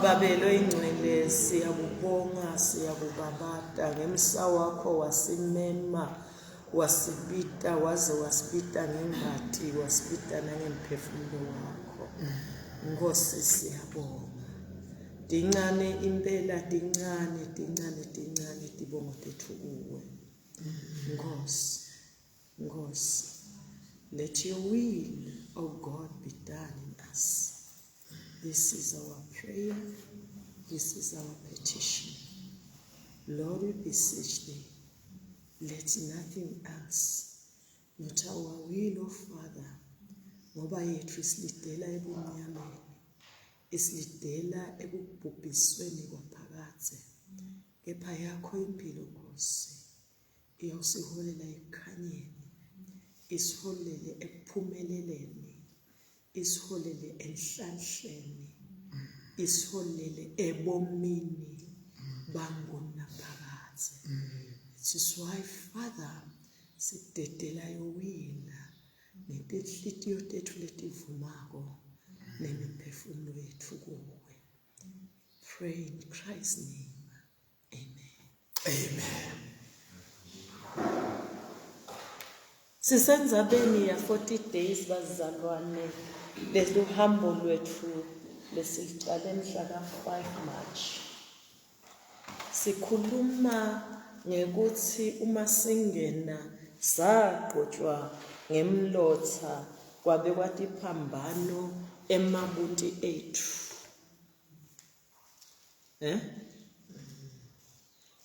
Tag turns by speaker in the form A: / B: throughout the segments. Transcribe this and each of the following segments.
A: Babelo ingcwele siyakubonga siyakubabata ngemsa wakho wasimema wasibita waze wasibita ngengathi wasibita nangemphefumulo wakho. Nkosi siyabonga. Dincane impela dincane dibongo tethu kuwe. Nkosi. Let your will, O God, be done in us. This is our prayer. This is our petition. Lord, we beseech thee, let nothing else, not our will, O Father, ngoba yethu isilidela ebumnyameni, isilidela ekubhubhisweni kwaphakathe, kepha yakho impilo Nkosi, iyawusiholela ekukhanyeni, isiholele ekuphumeleleni, isiholele enhlanhleni, isiholele ebomini bangunaphakathe. This is why, Father, sidedelayo wina nenhlitiyo tethu letivumako nemiphefumulo yethu kuwe. Pray in Christ's name. Amen. Sisenzabeni ya 40 days bazalwane leluhambo lwethu lesilicale mhla ka 5 March. Sikhuluma ngekuthi uma singena saqhutshwa ngemlotha kwabe kwathi phambano emabuti ethu.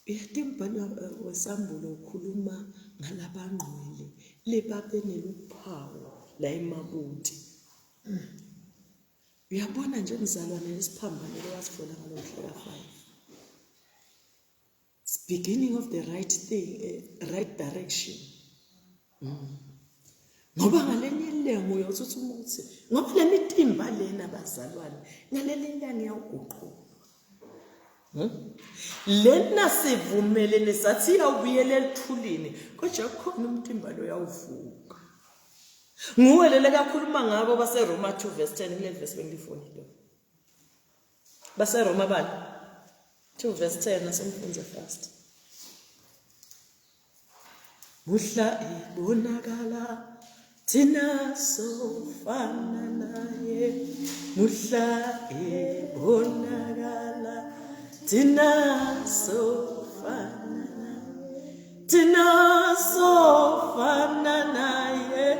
A: Uyatimbana wesambulo ukhuluma ngalabangqwele lebabe neluphawu la emabuti. Uyabona nje mzalwane lesiphambano lewasifola ngalomhla ka 5. It's beginning of the right thing, right direction. Ngoba ngalenye ilengo uyothi umuthi ngoba le mitimba lena bazalwane ngalenye ilengo iyawuguquka. Lena sivumelene sathi awubuyele ethulini kodwa khona umtimba lo uyawuvuka. Nguwelele kakhuluma ngabo base Roma 2 verse 10 kule verse bengifonile. Base Roma bani 2 verse 10 nasemfunze first. Muhla ibonakala thina sofana naye. Muhla ibonakala thina sofana naye. Thina sofana naye.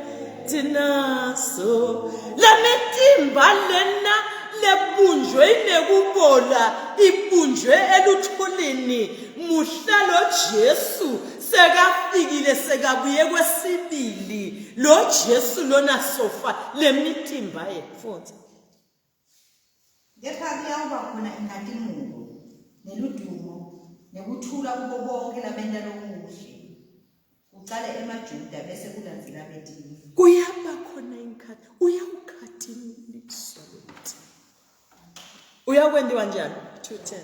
A: Thina so la mitimba lena lebunjwe inekubola ibunjwe eluthulini muhla lo Jesu sekafikile sekabuye kwesibili lo Jesu lona sofa le mitimba yethu.
B: Ngekha kuyawuba khona ingadimuko neludumo nekuthula kubo bonke labenda lomuhle. Uqale emaJuda bese kulandela abedini.
A: Kuyaba khona inkhathi uyawukhathimuliswa lokuthi uyakwendiwa njani 2:10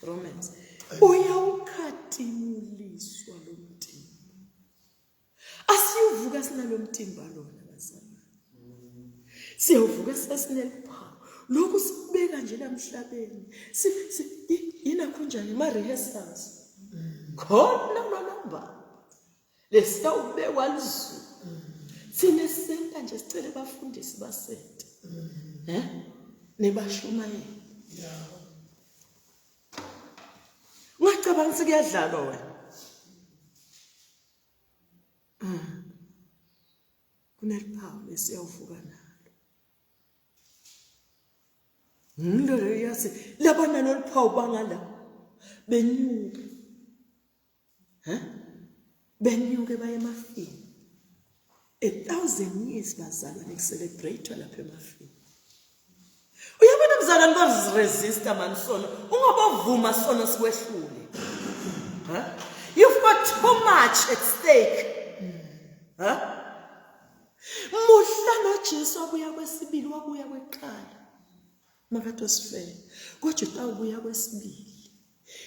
A: Romans uyawukhathimuliswa lomtimba. Asiyuvuka sinalo mtimba lona bazalwane. Siyawuvuka sesineliphawu lokhu sibeka nje lamhlabeni yina kunjani ma rehearsals khona nolamba lesawubekwa lizu sine senta nje sicela abafundisi basente nebashumayeli ngicabanga sikuyadlalwa wena kuneliphawu lesiyawuvuka nalo ngilolo yazi labana noliphawu bangala benyuka benyuke baye emafini 1000 years bazalwane kucelebrate lapha emafini. Uyabona mzalwane ngoziresista man sono ungabavuma sono sikwehlule. You've got too much at stake. Muhla noJesu wabuya kwesibili wabuya kweqala. Makatosifele. Kodwa ubuya kwesibili.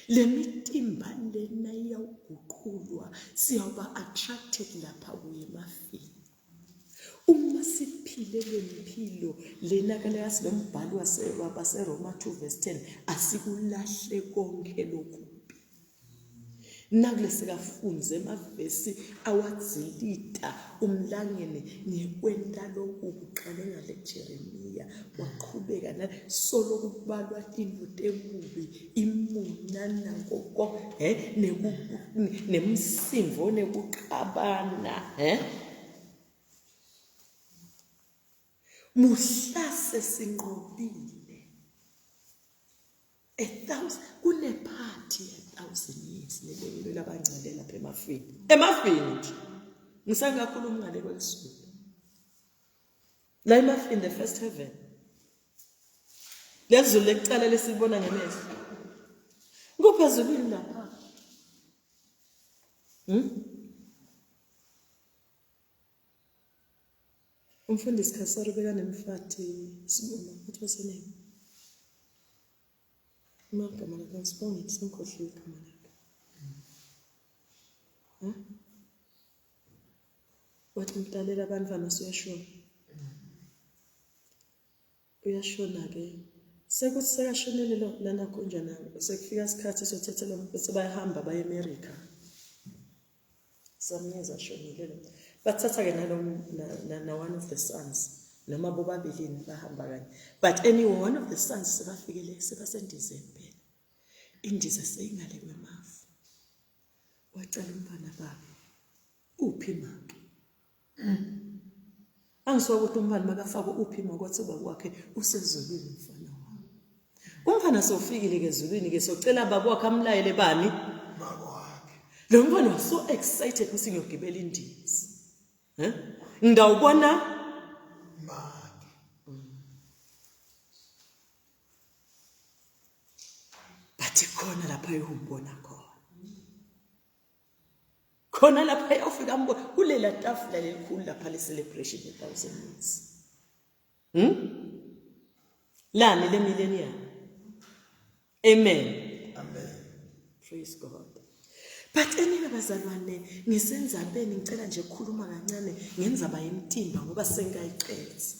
A: Le mitimba lena iyawuguqulwa siyawuba attracted lapha kuye emafini. Uma siphile lempilo lena kale yasilombhalo wase Roma 2:10 asikulahle konke lokubi. Nakule sikafunze emavesi awadzilita umlangene ngekwenta lokhu kuqale ngale Jeremiya waqhubeka na solo kubalwa into emubi imunana kokho nemsimvo nekuqabana muhlase sinqobile 1,000 kune party 1,000 years lelo labangcele lapha emafini nje ngisangakhuluma ngale kwelisuku la emafini the first heaven lezulu lekucala lesibona ngemehlo kuphezulu lapha umfundisi Khasaro beka nemfati sibona ukuthi wasenene magama lakhe sibonge simkhohliwe igama lakhe wathi mtalela abantwana uyashona ke sekuthi sekashonele lana konjana sekufika isikhathi sothethelwa bese bayahamba baye eAmerica samnyeza ashonile lo bathatha ke na one of the sons noma bobabili bahamba kanye but anyway one of the sons sebafikele sebasendizempela indiza seyingale kwemafu wacala umfana baba uphi maka angiswa ukuthi umfana makafaka uphi maka kwathi baba wakhe usezulwini umfana wami umfana sofikile ke ezulwini ke socela baba wakhe amlayele bani baba wakhe lo mfana was so excited ukuthi ngiyogibela indiza ngidawubona maki bathi khona lapha ehumbona khona lapha uyafika mbona kulela tafula lelikhulu lapha le celebration ye 1,000 years lani le millennium amen praise God. But anyway bazalwane ngisenzabeni ngicela nje ukukhuluma kancane ngenzaba yemtimba ngoba sengayiqedza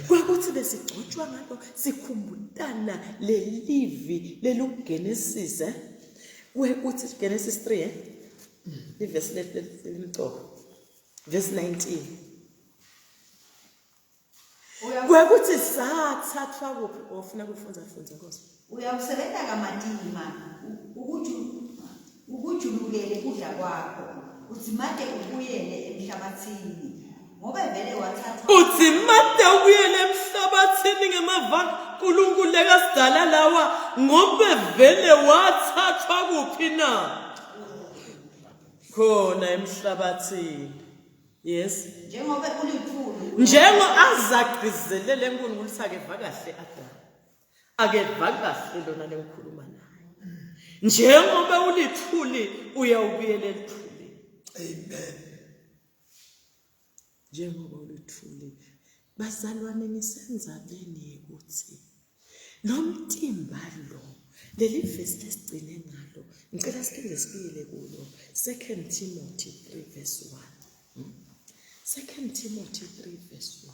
A: kwakuthi besigcotshwa ngalo sikhumbutana lelivi leluGenesis uthi Genesis 3 iverse lemcoko verse 19 kwakuthi sathathwa kuphi ofuna kufunza Nkosi
B: uyawusebenza kamadima ukujulukele kudla kwakho uzimade ubuyele emhlabathini ngoba vele wathathwa
A: uzimade ubuyele emhlabathini ngemava uNkulunkulu lekasidala lawa ngoba vele wathathwa kuphi na khona emhlabathini yes
B: njengoba ulithulu
A: njengo azagqizelele enkulunkulu sakeva kahle Adam akeva kahle lona lenkhuluma naye njengoba ulithuli uyawubuyela elithuli amen njengoba ulithuli bazalwane nisenzabeni ukuthi nomtimba lo leli verse lesigcine ngalo ngicela siphinde sibuyele kulo 2 Timothy 3:1 2 Timothy 3:1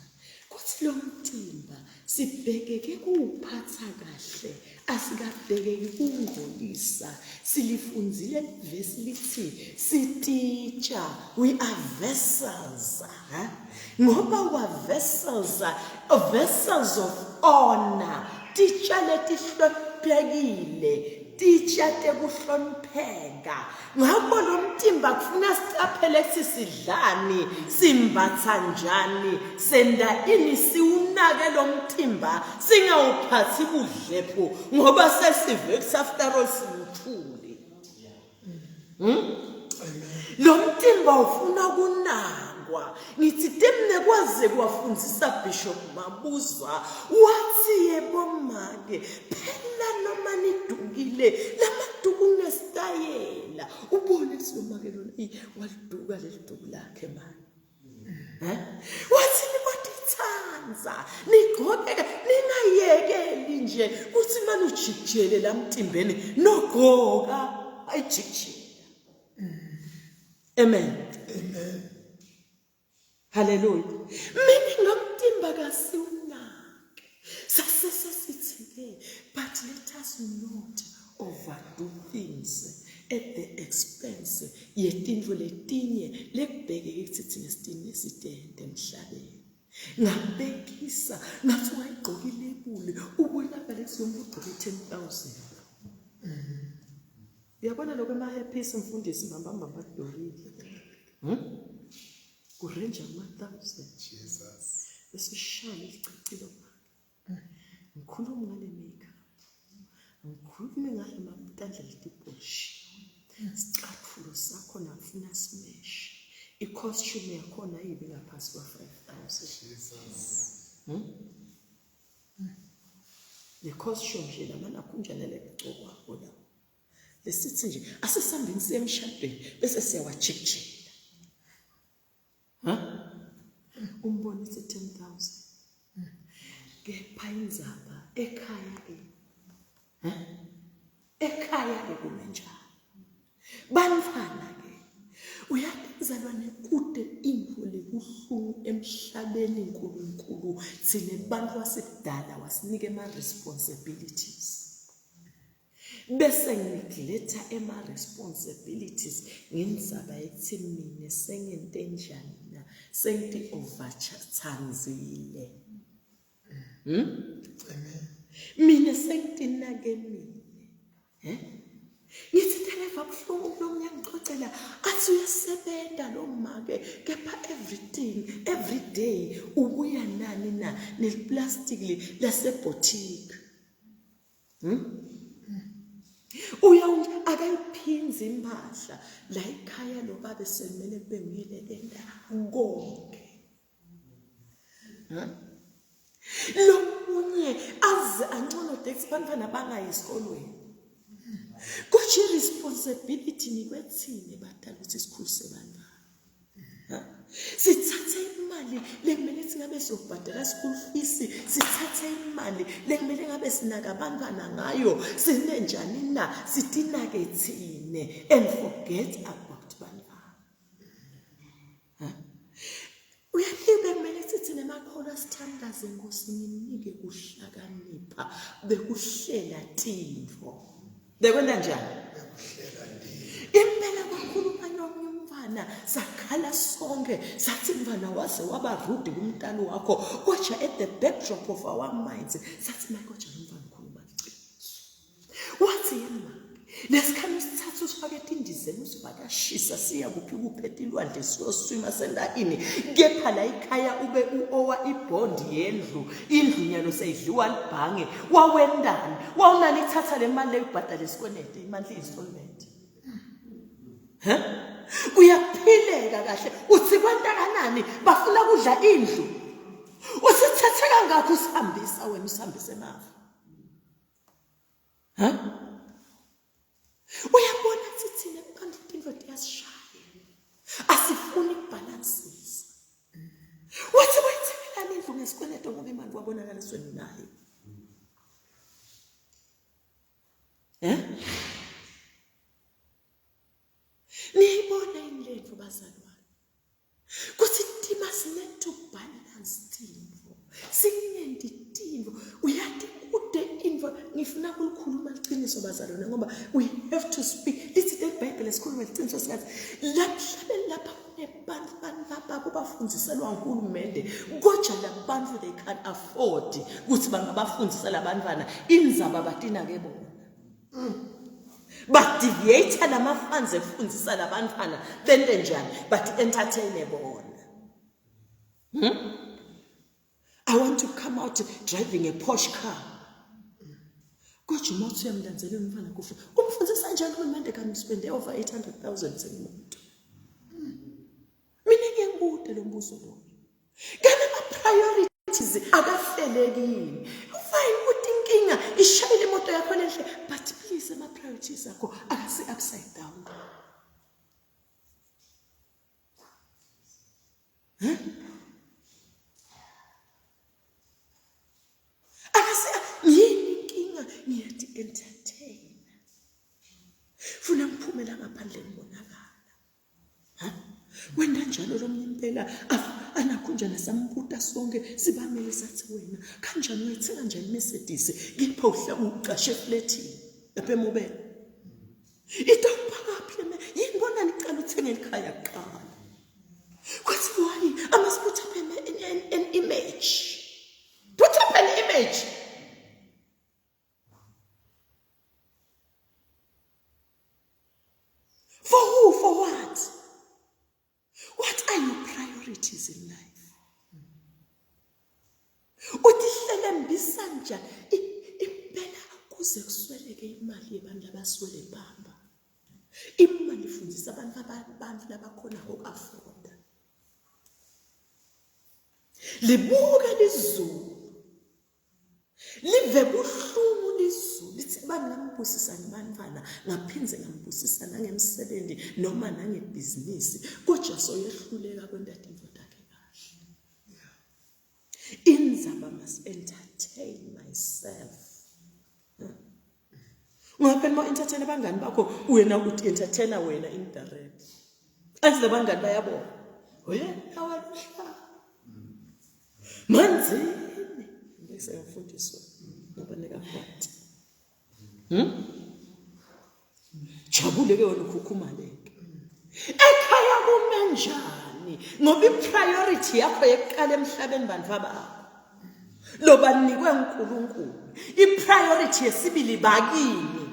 A: kuthi lo mtimba sibhekeke kuwuphatha kahle asikabhekeki kungolisa silifunzile verse lithi siteacher we are vessels ngoba wa vessels of honor teacher letihloniphekile teacher tekuhlonipheka ngakho lo mtimba kufuna sicaphele sisidlani simbatha njani senda ini siunake lo mtimba singawuphathi kudlepho ngoba sesive after all siwuthuli lo mtimba ufuna kunakwa ngithi temne kwaze kwafundzisa Bishop Mabuzwa wathi yebo make phela noma nidukile lamaduku ngesitayela ubone silomake lona waliduka leliduku lakhe manje niyahlanza nigqokeke ningayekeli nje kuthi manje ujikijele la mtimbeni nogqoka ayijikijela. Amen. Hallelujah. Mina ngomtimba kasiunake. Sasesesithi but let us not overdo things at the expense yetinto letinye lekubhekeke kuthi thina sitini esitende emhlabeni. Ngabekisa ngathi wayigqoka ilebuli ubonakala kusiyonke ugqoke 10,000. Uyabona lokho ema-happy mfundisi mbamba badorile. Kurenja ama-1,000.
C: Jesus.
A: Besishaya isicicilo. Ngikhuluma ngale makeup. Ngikhuluma ngale mabutandla letibhoshi. Sicathulo sakho nafuna smash. I-costume yakhona yibe ngaphasi kwa 5,000.
C: Jesus.
A: Le costume nje lamana kunjani lekugcokwa khona. Lesithi nje asesambeni siye emshadweni bese siyawajikijela. Umbonise 10,000. Kepha inzaba ekhaya ke. Ekhaya ke kumenjani. Bantwana ke uyabizalwa nekude info lebuhlungu emhlabeni uNkulunkulu sine bantu wasedala wasinike ama responsibilities. Bese ngiletha ema responsibilities ngenzaba ethi mina sengente enjani na sengiti overchanzile. Mina sengitinake mina. Ngithi televa buhlungu lo ngiyangicocela athi uyasebenza lo make kepha every day ubuya nani na neplastic laseboutique. Uya akayiphinzi impahla la ekhaya lo babe semele bengile endawo konke. Lo munye aze angcono dex bantwana bangayi esikolweni. Kuthi responsibility nikwethini badala ukuthi sikhulise bantwana. Sithathe imali lekumele singabe siyobhadala school fees, sithathe imali lekumele ngabe sinaka abantwana ngayo, sinenjani na sitinake thine and forget about bantwana. Uyayibe kumele sithi nemakhola sithandaze Nkosi nginike kuhlakanipha bekuhlela tinto. Bekwenda njani? Impela kakhuluma nomfana sakhala sonke sathi mfana wase waba rude kumntana wakho kodwa at the backdrop of our minds sathi mayikodwa umfana ukhuluma iqiniso. Wathi yena lesikhani sithathu sifake indizeni usibakashisa siya kuphi kuphethe ilwandle siyoswima sendaini kepha la ekhaya ube uowa ibond yendlu indlu nyalo seyidliwa libhange wawendani wawunani ithatha le mali leyibhadala isikwelede imali installment. Uyaphileka kahle uthi kwantakanani bafuna kudla indlu usithathe kangakho usihambisa wena usihambise emafa. Uyabona thina abantu into yasishaya asifuni ukubalances. Wathi wayithelani indlu ngesikweleto ngoba imali wabonakaliswe naye. Niyibona indlela bazalwane. Kuthi tima sineto balance timvo. Singendi timvo. Uyathi kude info ngifuna ukukhuluma iqiniso bazalwane ngoba we have to speak. Lithi the Bible esikhuluma iqiniso sikathi lapha kunebantu baba bafundiselwa uNkulunkulu kodwa labantu they can afford ukuthi bangabafundisa labantwana inzaba batina ke bona. Badeviate lamafunds efundisa labantwana bende njani but entertain bona. I want to come out driving a Porsche car. Kodwa umothi uyamlandzela umfana kufa. Umfundisa njani uMande kan spend over 800,000 semoto. Mina ngiyekude lo mbuzo lo. Kana ama priorities akahlelekile. Ufine ukuthi inkinga ishayile imoto yakho lenhle but please ama priorities akho akasi upside down. entertain funa ngiphumela ngaphandle ngibonakala wena njalo lo impela anakhunjana sambuta sonke sibamele sathi wena kanjani uyithenga njani Mercedes ngipha uqashe flatini lapha eMobile itawuphakaphi yingibona nicala uthenge ikhaya kuqala kwathi why I must put up an image put up an image for who, for what? What are your priorities in life? Utihlele mbisanja impela kuze kusweleke imali yebantu abaswele bamba. Imali ifundisa abantu labakhona ukuafford. Libuka lizulu. Live buhlungu lizulu lithi bani ngambusisa ngibantwana ngaphinze ngambusisa nangemsebenzi noma nangebhizinisi kodwa soyehluleka kwentata imvoda yakhe kahle. Inzaba must entertain myself. Ungaphela ma entertain abangani bakho wena uthi entertainer wena indirect. Athi labangani bayabona. Wena awalihla. Manzi ngiyafundiswa nabaneka phansi. Jabule ke wena ukukhumaleke. Ekhaya kumenjani ngoba ipriority yakho yeqala emhlabeni bantu abakho. Lo banikwe uNkulunkulu. Ipriority yesibili bakini.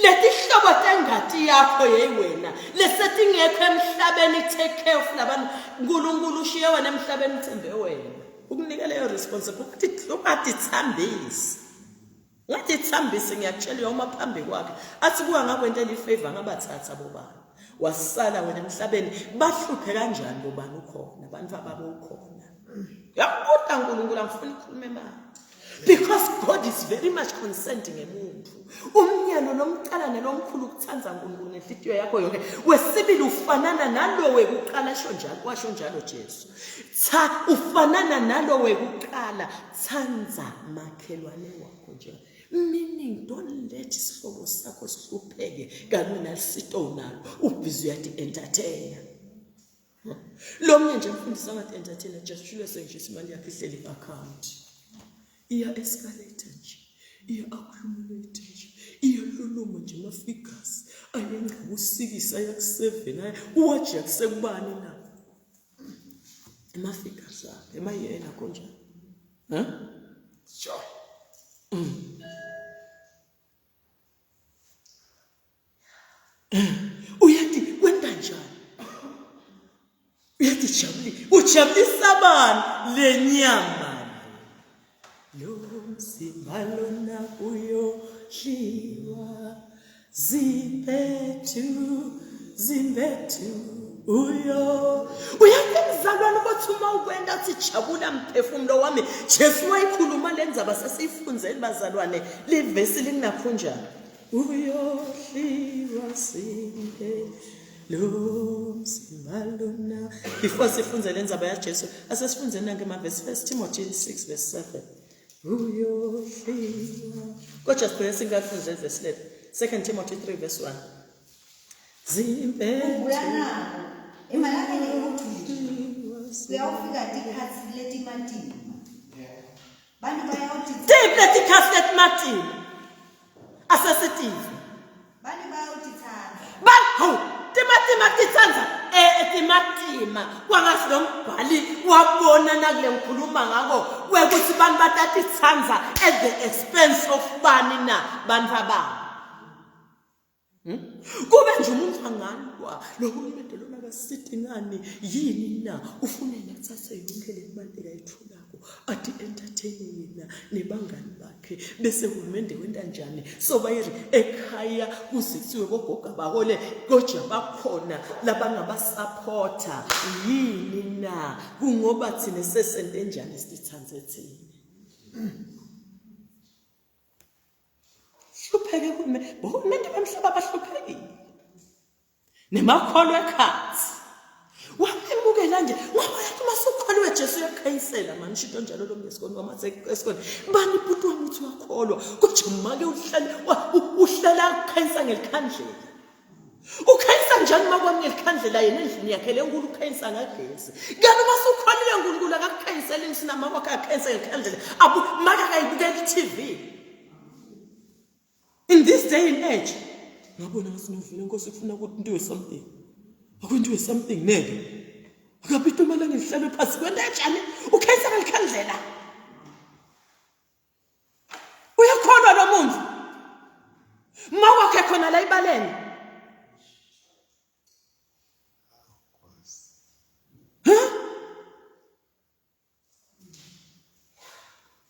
A: Lethi hlobo tengati yakho yewena lesethi ngekho emhlabeni take care of labantu uNkulunkulu ushiye wena emhlabeni uthembe wena. Ukunika leyo responsibility ubathi thambisi. Ngathi thambisi ngiyakutshela uma phambi kwakhe athi kuwa ngakwentela ifavor ngabathatha bobani. Wasala wena emhlabeni bahluphe kanjani bobani ukhona abantu ababo ukhona. Yakubuta uNkulunkulu angifuni ukukhuluma imali. Because God is very much consenting emuntu. Umnyano nomqalane nomkhulu ukuthanza uNkulunkulu ngenhliziyo yakho yonke. Wesibili ufanana nalo wekuqala washo njalo Jesu. Cha ufanana nalo wekuqala thanza makhelwane wakho nje. Meaning don't let isihlobo sakho sihlupheke kanti nalisito nalo ubhizi uyathi entertain. Lo mnye nje mfundisa ngathi entertain just shule sengithi imali yakhe ihleli account. Iya escalate nje, iya accumulate nje, iya luluma nje ma figures, ayenga u6 aya ku7 aya uwaje yakusekubani na. Ema figures akhe emayena konjani.
C: Sure.
A: Uyathi kwenda njani? Uyathi jabuli, ujabulisa abantu lenyama. Lomzimba lona uyodliwa zimbetu uyo uyakuzalwana ukuthi uma ukwenda athi jabula mphefumulo wami Jesu wayikhuluma lenzaba sesiyifunzeni bazalwane livesi linakhunjani uyodliwa lomzimba lona before sifunze lenzaba ya Jesu asesifunzeni nange amavesi 1 Timothy 6 verse 7 uyodliwa kodwa sibheke singafunze verse 11 2 Timothy 3 verse 1
B: Uyanako emalakeni ukuthi uyawufika tikhathi leti matima. Bantu bayawuthi
A: leti khasi leti matima asesitive.
B: Bantu bayawuthi thanda.
A: Bantu timatima tithanza timatima kwangathi lo mbhali wabona nakule ngikhuluma ngako wekuthi bantu bathatha ithanza at the expense of bani na bantu ababo. Kube nje umuntu angalwa lo hulumende lona akasithi ngani yini na ufunela kuthatha yonke le mali ekayithulako athi entertain yena nebangani bakhe bese uhulumende wenda njani so bayiri ekhaya kusithiwe bogoga bahole kodwa bakhona labangabasupporter yini na kungoba thina sesente njani sithanze thina. Hlupheke kume bohulumende bemhlaba bahluphekile nemakholo ekhathi wamemukela kanje ngoba yathi masukholiwe Jesu uyakhayisela manje shinto njalo lo ngesikole wama esikole bani ibhuti wami uthi uyakholwa kodwa make uhlala ukhayisa ngelikhandlela ukhayisa njani makwami ngelikhandlela yena endlini yakhe lenkulu ukhayisa ngagesi kanti masukholile uNkulunkulu akakhayisela insinama kwakhe akhayisa ngelikhandlela abu maka kayibukela iTV in this day and age ngabona ngasinovile inkosi ifuna ukuthi into something akwento something neke akapita malanga ngihlale phansi kwenta kanjani ukhayisa ngelikhandlela uyakholwa lo muntu makwakhe khona la ibaleni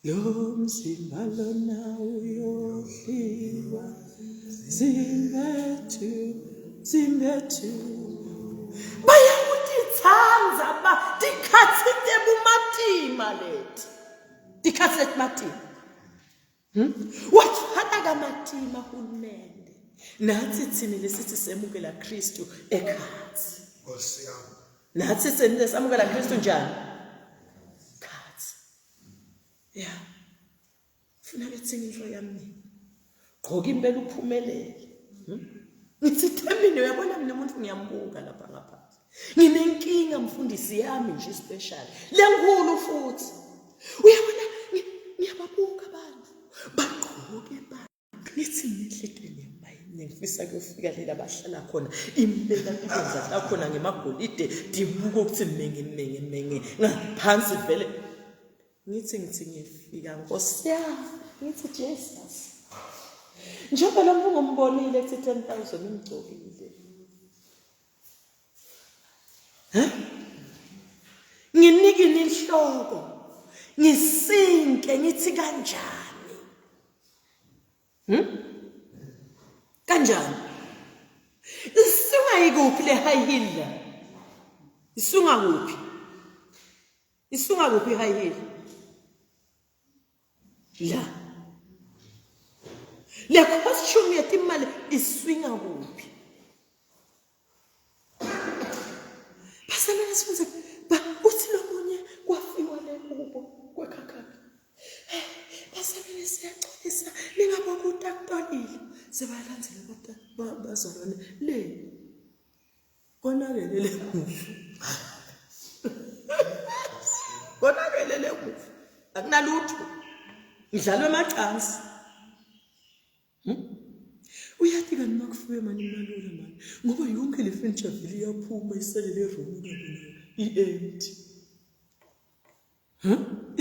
A: lo mzimba lona uyohliwa zimbethu bayakutithanza ba dikhatsite bumatima lethi dikhatsite matima wathana kamatima hulumende nathi thina lesithi semukela Kristu ekhathi
C: Osiyami.
A: nathi thina semukela Kristu njani khathi ya funa bethi inhlo yami gqoka impela uphumelele ngitsithemile uyabona mina umuntu ngiyambuka lapha ngaphansi nginenkinga mfundisi yami nje special lenkulu futhi uyabona ngiyababuka abantu bagqoke ngithi ngihlekene yambayini ngifisa kuyofika lela bahlala khona impela kwenza la khona ngemagolide dibuka ukuthi menge ngaphansi vele ngithi ngifika Nkosi yami ngithi Jesus njengoba lo mfungho umbonile ethi 10,000 umgcokile nginike inhloko ngisinke ngithi kanjani kanjani isunga ikuphi le high heel la isunga kuphi high heel la le costume yetimali iswinga kuphi basebenza sifunze ba uthi lo munye kwafiwa le kubo kwekhakha basebenza siyaxolisa ningabokuthi akutolile sebalandzela bazalwane le konakele kufu konakele kufu akunalutho ngidlalwe amacansi uyathi kanti makufuye mani imalula mani ngoba yonke le furniture vile iyaphuma isalele room kanti i-empty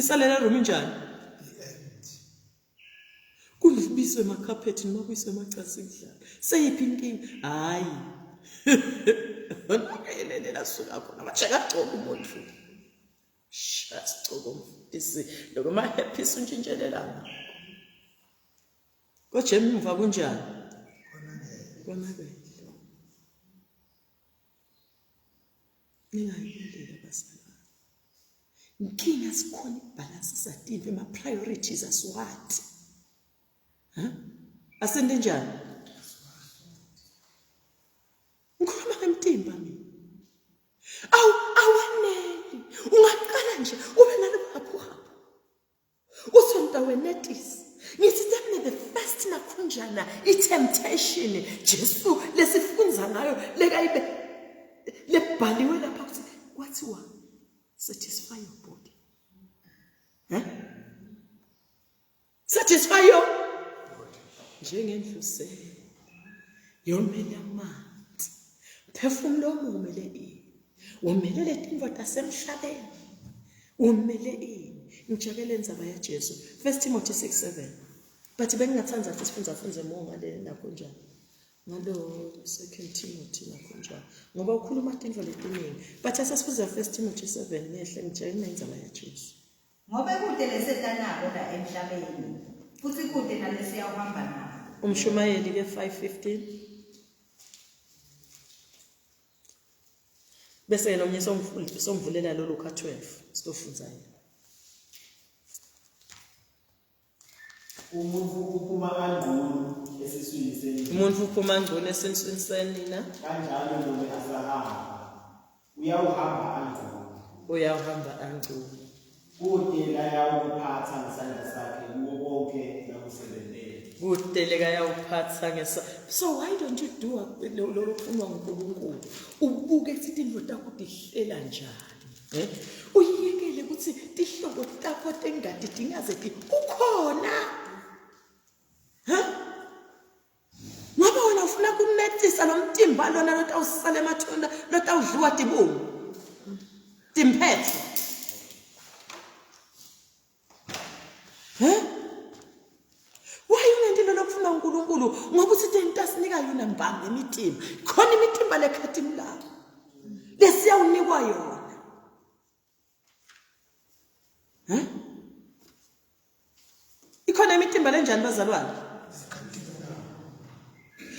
A: isalele room njani
C: I-empty.
A: kungibiswe emakhapheti noma kuyiswe emacasi kudlala seyiphi inkinga hayi onakelelela suka khona mashaka gcoka umuntu futhi shasicoko mfundisi lokho ma happy suntshintshelelana kodwa emva kunjani konakele ningayilela basala inkinga sikhona ibalance satimbe ama priorities aswati asende njani ngikhuluma ngemtimba mina awaneli ungaqala nje ube nalobapho usonta wenetisi ngithi temne the first nakhunjana i-temptation Jesu lesifunza ngayo lekayibe lebhaliwe lapha ukuthi kwathiwa satisfy your body satisfy your njengendlusela yomele amanzi phefumulo umele umele letimvo tasemhlabeni umele ngijabele indzaba yaJesu 1 Timothy 6:7 but bengingathanza ukuthi sifunze ngale nakho njalo ngalo 2 Timothy nakho njalo ngoba ukhuluma intindlo letiningi but asesifuza 1 Timothy 7 nehle ngijabele indzaba yaJesu
B: ngoba kude lesetanako la emhlabeni futhi kude nalesi yahamba nayo
A: Umshumayeli ke 5:15 bese yena omnye somvulela lo Luka 12 sizofunza yena
D: umuntu uphuma kangcono esiswini senina
A: umuntu uphuma ngcono esiswini senina
D: kanjalo noma asahamba uyawuhamba angcono
A: uyahamba angculo.
D: Kudinga yakuphatha ngesandla sakhe kuwo konke nakusebenzele.
A: Kudeleka yawuphatha ngesa. So why don't you do lo funwa nguNkulunkulu? Ubuke sithi indoda yakho ihlela njani. Uyiyekele ukuthi tihlobo takho tengadi dingaze ti ukhona. Ngabe wena ufuna kunethisa nomtimba lona lotawusala emathonda lotawudliwa tibungu. Timphethe. Why ungendile lokufuna uNkulunkulu ngoba usithi into asinika yona mbanga imitimba. Khona imitimba lekhathini lapho. Lesiyawunikwa yona. Ikhona imitimba lenjani bazalwane?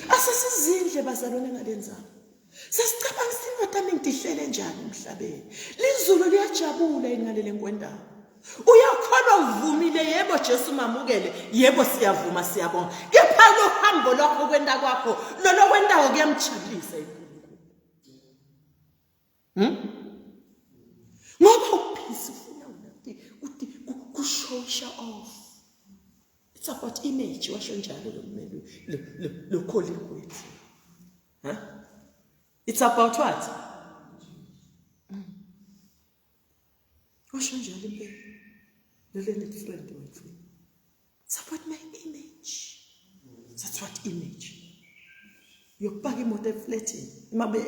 A: Asisizindle bazalwane ngalenzalo. Sesicabanga sindoda mingidihlele njani emhlabeni. Lizulu liyajabula ingalele nkwendawo. Uyakholwa uvumile yebo Jesu mamukele yebo siyavuma siyabonga. Kepha lo hambo lokho kwenda kwakho lolo kwendawo kuyamjabulisa uNkulunkulu. Ngoba uphisi ufuna ukuthi kushosha off. It's about image washo njalo lo mmeli lo calling kwethu. It's about what? Washo njalo impela. Learned friend wethu. It's about my image. That's what image. Yokubaka imoto eflatini,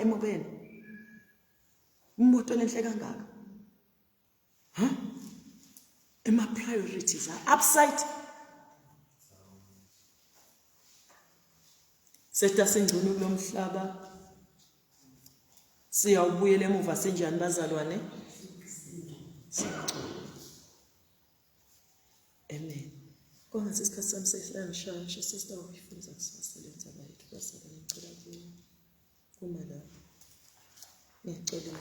A: emobeni. Imoto lenhle kangaka. My priorities are upside. Setha sengcono kulomhlaba. Siyawubuyela emuva senjani bazalwane? Amen. Konga sisikhathi sami sehlala ngisho sister uyifunza kusasebenza bayithu basebenza ngicela kuyo. Kuma la. Ngicela